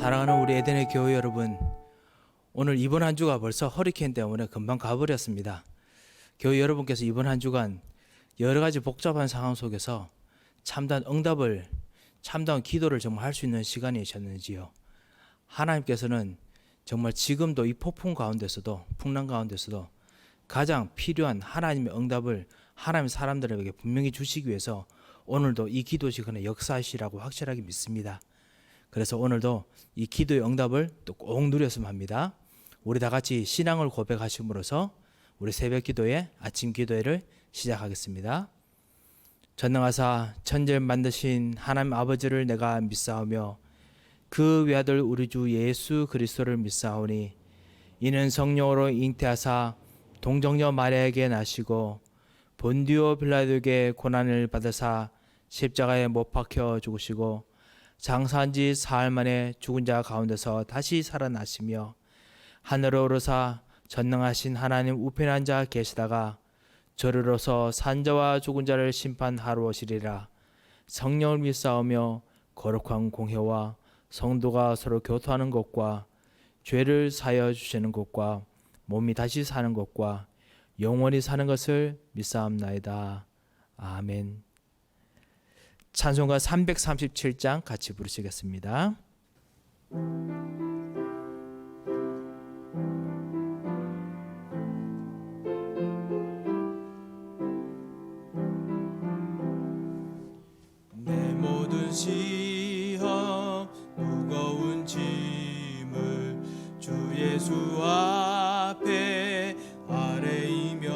사랑하는 우리 에덴의 교회 여러분, 오늘 이번 한 주가 벌써 허리케인 때문에 금방 가버렸습니다. 교회 여러분께서 이번 한 주간 여러 가지 복잡한 상황 속에서 참다운 응답을, 참다운 기도를 정말 할 수 있는 시간이셨는지요. 하나님께서는 정말 지금도 이 폭풍 가운데서도, 풍랑 가운데서도 가장 필요한 하나님의 응답을 하나님 사람들에게 분명히 주시기 위해서 오늘도 이 기도 시간에 역사하시라고 확실하게 믿습니다. 그래서 오늘도 이 기도의 응답을 또 꼭 누렸으면 합니다. 우리 다 같이 신앙을 고백하심으로써 우리 새벽 기도회, 아침 기도회를 시작하겠습니다. 전능하사 천지를 만드신 하나님 아버지를 내가 믿사오며 그 외아들 우리 주 예수 그리스도를 믿사오니 이는 성령으로 잉태하사 동정녀 마리아에게 나시고 본디오 빌라도에게 고난을 받으사 십자가에 못 박혀 죽으시고 장사한 지 사흘 만에 죽은 자 가운데서 다시 살아나시며 하늘로 오르사 전능하신 하나님 우편에 앉아 계시다가 저리로서 산자와 죽은 자를 심판하러 오시리라. 성령을 믿사오며 거룩한 공회와 성도가 서로 교토하는 것과 죄를 사하여 주시는 것과 몸이 다시 사는 것과 영원히 사는 것을 믿사옵나이다. 아멘. 찬송가 337장 같이 부르시겠습니다. 내 모든 시험 무거운 짐을 주 예수 앞에 아뢰이며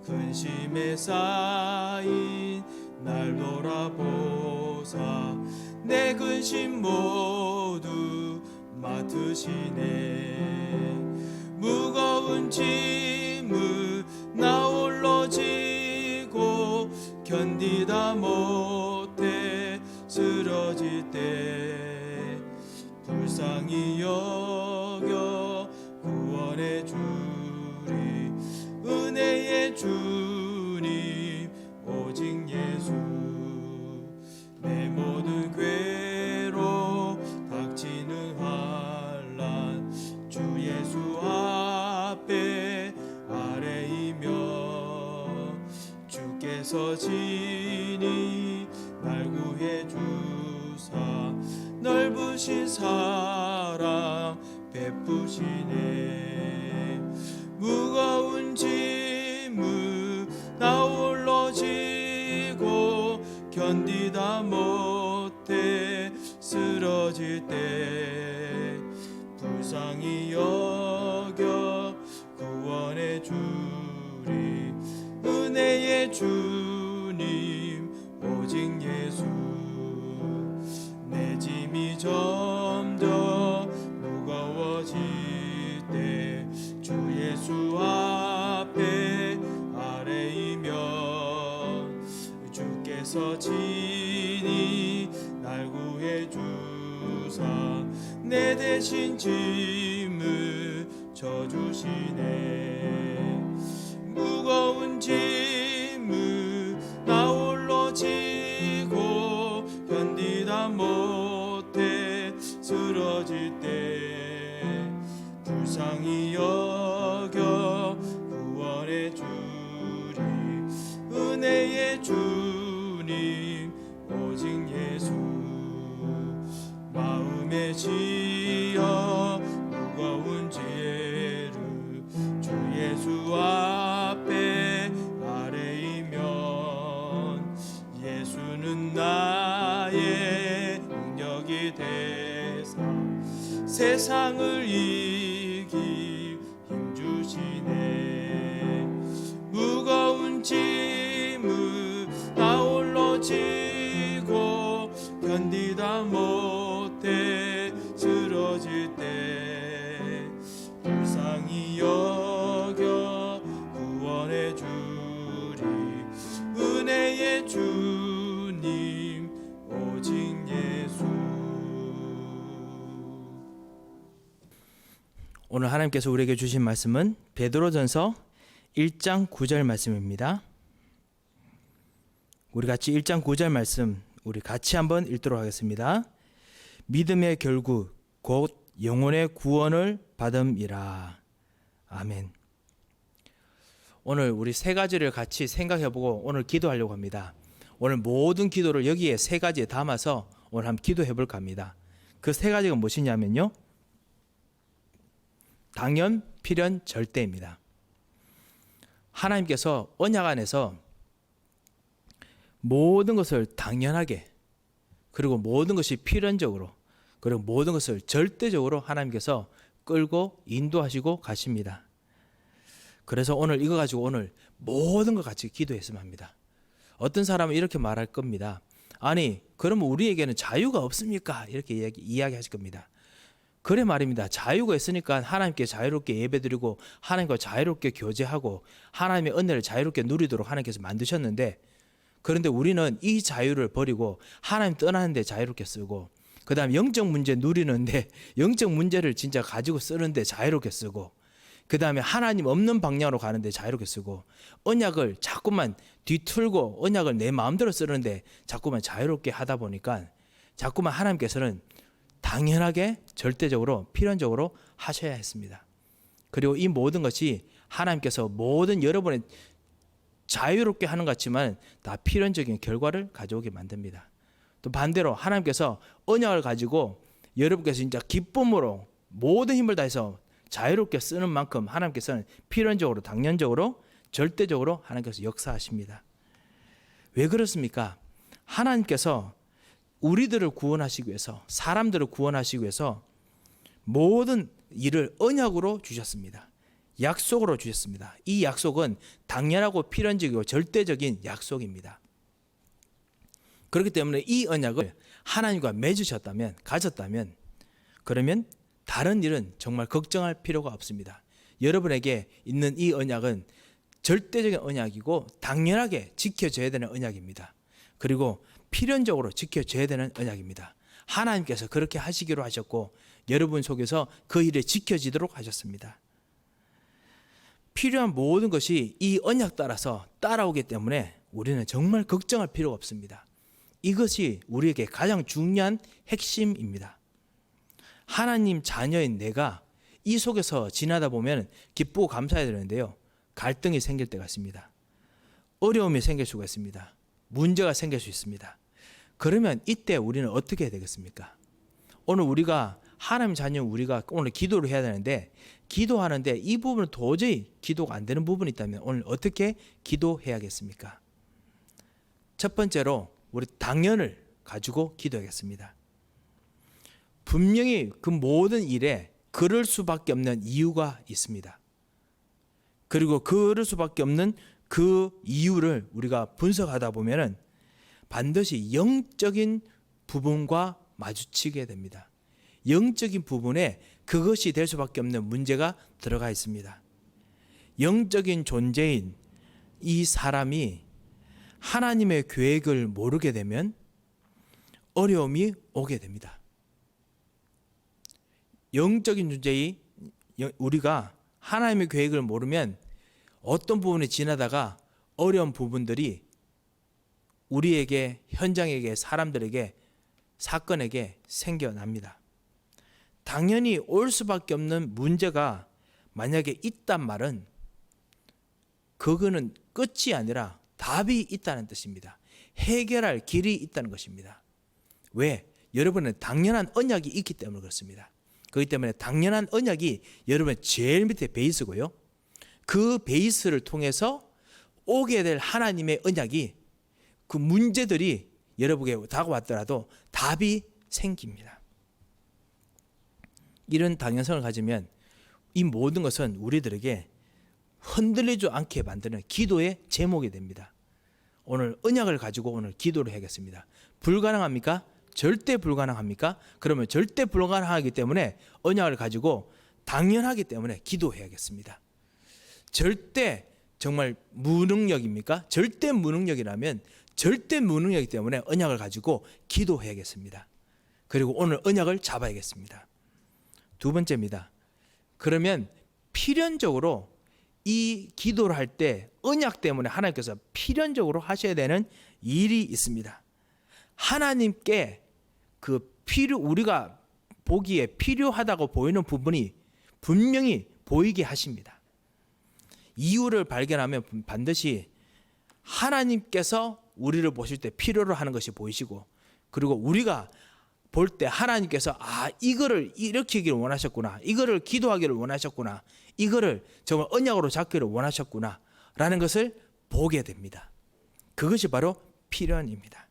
근심에 쌓인 날 돌아보사 내 근심 모두 맡으시네. 무거운 짐을 나 홀로 지고 견디다 못해 쓰러질 때 불쌍히 여겨 구원해 주리. 은혜의 주님 오직 예수. 내 모든 괴로 닥치는 환난 주 예수 앞에 아뢰이며 주께서 친히 날 구해 주사 넓으신 사랑 베푸시네. 무거운 짐을 나 홀로 지고 견디다 못해 쓰러질 때 불쌍히 여겨 구원해 주리. 은혜의 주님 오직 예수. 내 짐이 점점 무거워질 때 주 예수 앞에 아뢰이며 주께서 친히 날 구해 주사 내 대신 짐을 져주시네. 무거운 짐을 나 홀로 지고 견디다 못해 쓰러질 때 불쌍히 여겨 구원해 주리. 은혜의 주님 오직 예수. 마음에 지어 무거운 죄를 주 예수 앞에 아뢰이면 예수는 나의 능력이 되사 세상을 이길 힘 주시네. 무거운 짐을 나 홀로 지고 견디다 못해 쓰러질 때 불쌍히 여겨 구원해 주리. 은혜의 주님 오직 예수. 오늘 하나님께서 우리에게 주신 말씀은 베드로전서 1장 9절 말씀입니다. 우리 같이 1장 9절 말씀 우리 같이 한번 읽도록 하겠습니다. 믿음의 결국 곧 영혼의 구원을 받음이라. 아멘. 오늘 우리 세 가지를 같이 생각해보고 오늘 기도하려고 합니다. 오늘 모든 기도를 여기에 세 가지에 담아서 오늘 한번 기도해볼까 합니다. 그 세 가지가 무엇이냐면요, 당연, 필연, 절대입니다. 하나님께서 언약 안에서 모든 것을 당연하게, 그리고 모든 것이 필연적으로, 그리고 모든 것을 절대적으로 하나님께서 끌고 인도하시고 가십니다. 그래서 오늘 이거 가지고 오늘 모든 것 같이 기도했으면 합니다. 어떤 사람은 이렇게 말할 겁니다. 아니, 그러면 우리에게는 자유가 없습니까? 이렇게 이야기하실 겁니다. 그래 말입니다. 자유가 있으니까 하나님께 자유롭게 예배드리고 하나님과 자유롭게 교제하고 하나님의 은혜를 자유롭게 누리도록 하나님께서 만드셨는데, 그런데 우리는 이 자유를 버리고 하나님 떠나는데 자유롭게 쓰고, 그 다음에 영적 문제 누리는데 영적 문제를 진짜 가지고 쓰는데 자유롭게 쓰고, 그 다음에 하나님 없는 방향으로 가는데 자유롭게 쓰고, 언약을 자꾸만 뒤틀고 언약을 내 마음대로 쓰는데 자꾸만 자유롭게 하다 보니까 자꾸만 하나님께서는 당연하게 절대적으로 필연적으로 하셔야 했습니다. 그리고 이 모든 것이 하나님께서 모든 여러분의 자유롭게 하는 것 같지만 다 필연적인 결과를 가져오게 만듭니다. 또 반대로 하나님께서 언약을 가지고 여러분께서 진짜 기쁨으로 모든 힘을 다해서 자유롭게 쓰는 만큼 하나님께서는 필연적으로, 당연적으로, 절대적으로 하나님께서 역사하십니다. 왜 그렇습니까? 하나님께서 우리들을 구원하시기 위해서, 사람들을 구원하시기 위해서 모든 일을 언약으로 주셨습니다. 약속으로 주셨습니다. 이 약속은 당연하고 필연적이고 절대적인 약속입니다. 그렇기 때문에 이 언약을 하나님과 맺으셨다면, 가졌다면, 그러면 다른 일은 정말 걱정할 필요가 없습니다. 여러분에게 있는 이 언약은 절대적인 언약이고 당연하게 지켜져야 되는 언약입니다. 그리고 필연적으로 지켜져야 되는 언약입니다. 하나님께서 그렇게 하시기로 하셨고 여러분 속에서 그 일이 지켜지도록 하셨습니다. 필요한 모든 것이 이 언약 따라서 따라오기 때문에 우리는 정말 걱정할 필요가 없습니다. 이것이 우리에게 가장 중요한 핵심입니다. 하나님 자녀인 내가 이 속에서 지나다 보면 기쁘고 감사해야 되는데요, 갈등이 생길 때가 있습니다. 어려움이 생길 수가 있습니다. 문제가 생길 수 있습니다. 그러면 이때 우리는 어떻게 해야 되겠습니까? 오늘 우리가 하나님 자녀, 우리가 오늘 기도를 해야 되는데, 기도하는데 이 부분은 도저히 기도가 안 되는 부분이 있다면 오늘 어떻게 기도해야겠습니까? 첫 번째로 우리 당연을 가지고 기도하겠습니다. 분명히 그 모든 일에 그럴 수밖에 없는 이유가 있습니다. 그리고 그럴 수밖에 없는 그 이유를 우리가 분석하다 보면은 반드시 영적인 부분과 마주치게 됩니다. 영적인 부분에 그것이 될 수밖에 없는 문제가 들어가 있습니다. 영적인 존재인 이 사람이 하나님의 계획을 모르게 되면 어려움이 오게 됩니다. 영적인 존재인 우리가 하나님의 계획을 모르면 어떤 부분에 지나다가 어려운 부분들이 우리에게, 현장에게, 사람들에게, 사건에게 생겨납니다. 당연히 올 수밖에 없는 문제가 만약에 있단 말은 그거는 끝이 아니라 답이 있다는 뜻입니다. 해결할 길이 있다는 것입니다. 왜? 여러분은 당연한 언약이 있기 때문에 그렇습니다. 그렇기 때문에 당연한 언약이 여러분의 제일 밑에 베이스고요, 그 베이스를 통해서 오게 될 하나님의 언약이, 그 문제들이 여러분에게 다가왔더라도 답이 생깁니다. 이런 당연성을 가지면 이 모든 것은 우리들에게 흔들리지 않게 만드는 기도의 제목이 됩니다. 오늘 언약을 가지고 오늘 기도를 해야겠습니다. 불가능합니까? 절대 불가능합니까? 그러면 절대 불가능하기 때문에 언약을 가지고 당연하기 때문에 기도해야겠습니다. 절대 정말 무능력입니까? 절대 무능력이라면 절대 무능력이기 때문에 언약을 가지고 기도해야겠습니다. 그리고 오늘 언약을 잡아야겠습니다. 두 번째입니다. 그러면 필연적으로 이 기도를 할 때 언약 때문에 하나님께서 필연적으로 하셔야 되는 일이 있습니다. 하나님께 우리가 보기에 필요하다고 보이는 부분이 분명히 보이게 하십니다. 이유를 발견하면 반드시 하나님께서 우리를 보실 때 필요로 하는 것이 보이시고, 그리고 우리가 볼 때 하나님께서 이거를 이렇게 하기를 원하셨구나, 이거를 기도하기를 원하셨구나, 이거를 정말 언약으로 잡기를 원하셨구나 라는 것을 보게 됩니다. 그것이 바로 필연입니다.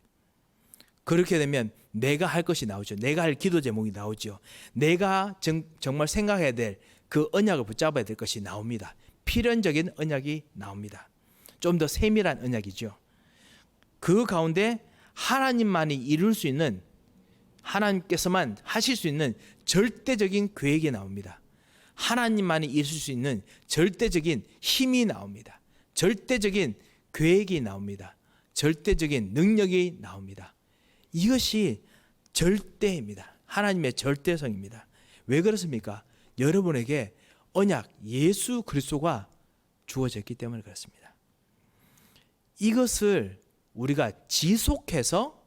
그렇게 되면 내가 할 것이 나오죠. 내가 할 기도 제목이 나오죠. 내가 정말 생각해야 될 그 언약을 붙잡아야 될 것이 나옵니다. 필연적인 언약이 나옵니다. 좀 더 세밀한 언약이죠. 그 가운데 하나님만이 이룰 수 있는, 하나님께서만 하실 수 있는 절대적인 계획이 나옵니다. 하나님만이 이룰 수 있는 절대적인 힘이 나옵니다. 절대적인 계획이 나옵니다. 절대적인 능력이 나옵니다. 이것이 절대입니다. 하나님의 절대성입니다. 왜 그렇습니까? 여러분에게 언약 예수 그리스도가 주어졌기 때문에 그렇습니다. 이것을 우리가 지속해서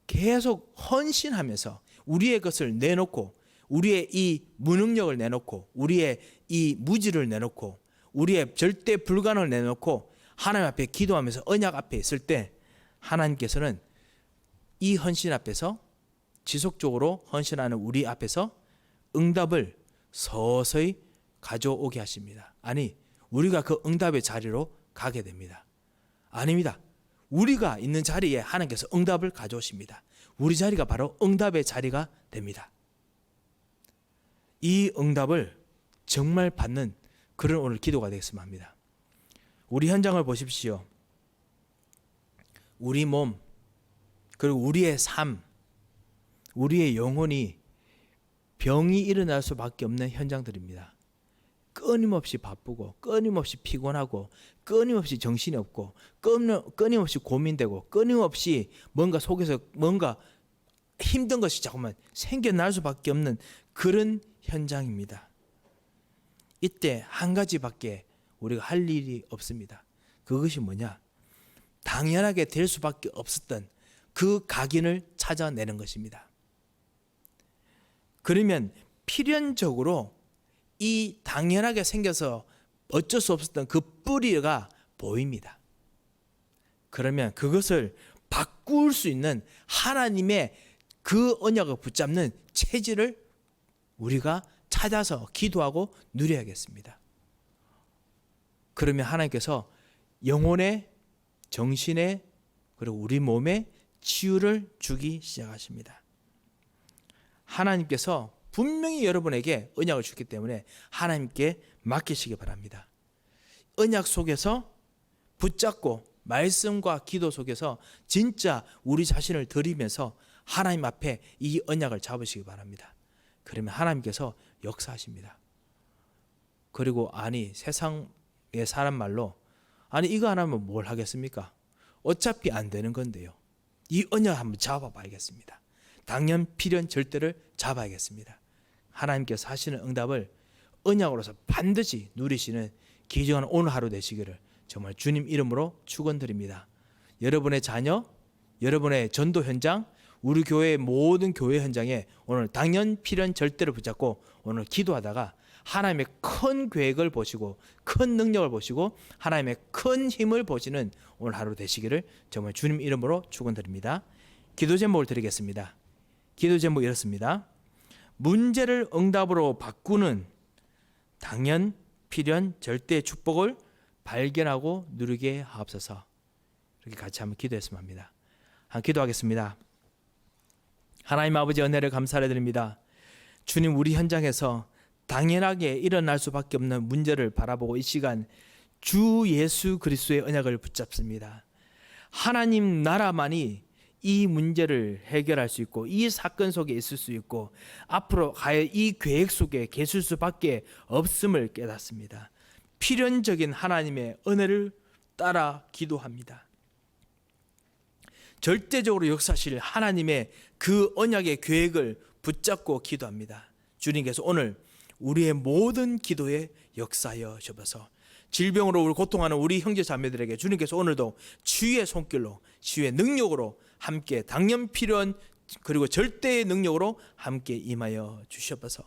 계속 헌신하면서 우리의 것을 내놓고, 우리의 이 무능력을 내놓고, 우리의 이 무지를 내놓고, 우리의 절대 불가능을 내놓고 하나님 앞에 기도하면서 언약 앞에 있을 때 하나님께서는 이 헌신 앞에서, 지속적으로 헌신하는 우리 앞에서 응답을 서서히 가져오게 하십니다. 아니, 우리가 그 응답의 자리로 가게 됩니다. 아닙니다. 우리가 있는 자리에 하나님께서 응답을 가져오십니다. 우리 자리가 바로 응답의 자리가 됩니다. 이 응답을 정말 받는 그런 오늘 기도가 되겠으면 합니다. 우리 현장을 보십시오. 우리 몸, 그리고 우리의 삶, 우리의 영혼이 병이 일어날 수밖에 없는 현장들입니다. 끊임없이 바쁘고, 끊임없이 피곤하고, 끊임없이 정신이 없고, 끊임없이 고민되고, 끊임없이 뭔가 속에서 뭔가 힘든 것이 자꾸만 생겨날 수밖에 없는 그런 현장입니다. 이때 한 가지밖에 우리가 할 일이 없습니다. 그것이 뭐냐? 당연하게 될 수밖에 없었던 그 각인을 찾아내는 것입니다. 그러면 필연적으로 이 당연하게 생겨서 어쩔 수 없었던 그 뿌리가 보입니다. 그러면 그것을 바꿀 수 있는 하나님의 그 언약을 붙잡는 체질을 우리가 찾아서 기도하고 누려야겠습니다. 그러면 하나님께서 영혼의, 정신의, 그리고 우리 몸의 치유를 주기 시작하십니다. 하나님께서 분명히 여러분에게 언약을 주기 때문에 하나님께 맡기시기 바랍니다. 언약 속에서 붙잡고 말씀과 기도 속에서 진짜 우리 자신을 드리면서 하나님 앞에 이 언약을 잡으시기 바랍니다. 그러면 하나님께서 역사하십니다. 그리고 세상의 사람 말로 이거 안 하면 뭘 하겠습니까? 어차피 안 되는 건데요. 이 언약 한번 잡아봐야겠습니다. 당연, 필연, 절대를 잡아야겠습니다. 하나님께서 하시는 응답을 언약으로서 반드시 누리시는 귀중한 오늘 하루 되시기를 정말 주님 이름으로 축원드립니다. 여러분의 자녀, 여러분의 전도 현장, 우리 교회의 모든 교회 현장에 오늘 당연, 필연, 절대를 붙잡고 오늘 기도하다가 하나님의 큰 계획을 보시고 큰 능력을 보시고 하나님의 큰 힘을 보시는 오늘 하루 되시기를 정말 주님 이름으로 축원드립니다. 기도 제목을 드리겠습니다. 기도 제목 이렇습니다. 문제를 응답으로 바꾸는 당연, 필연, 절대 축복을 발견하고 누리게 하옵소서. 이렇게 같이 한번 기도했으면 합니다. 기도하겠습니다. 하나님 아버지, 은혜를 감사를 드립니다. 주님, 우리 현장에서 당연하게 일어날 수밖에 없는 문제를 바라보고 이 시간 주 예수 그리스도의 언약을 붙잡습니다. 하나님 나라만이 이 문제를 해결할 수 있고 이 사건 속에 있을 수 있고 앞으로 가야 이 계획 속에 계실 수밖에 없음을 깨닫습니다. 필연적인 하나님의 은혜를 따라 기도합니다. 절대적으로 역사하실 하나님의 그 언약의 계획을 붙잡고 기도합니다. 주님께서 오늘 우리의 모든 기도에 역사하여 주셔서 질병으로 우리 고통하는 우리 형제 자매들에게 주님께서 오늘도 치유의 손길로, 치유의 능력으로 함께 당연, 필연, 그리고 절대의 능력으로 함께 임하여 주시옵소서.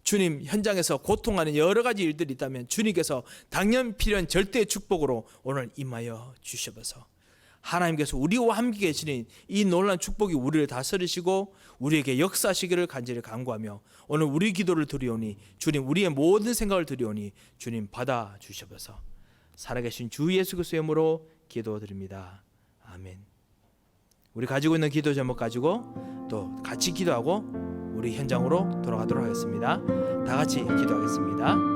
주님, 현장에서 고통하는 여러 가지 일들이 있다면 주님께서 당연 필요한 절대의 축복으로 오늘 임하여 주시옵소서. 하나님께서 우리와 함께 계시는 이 놀라운 축복이 우리를 다스리시고 우리에게 역사하시기를 간절히 간구하며 오늘 우리 기도를 드리오니 주님, 우리의 모든 생각을 드리오니 주님 받아 주시옵소서. 살아계신 주 예수 그리스도의 이름으로 기도드립니다. 아멘. 우리 가지고 있는 기도 제목 가지고 또 같이 기도하고 우리 현장으로 돌아가도록 하겠습니다. 다 같이 기도하겠습니다.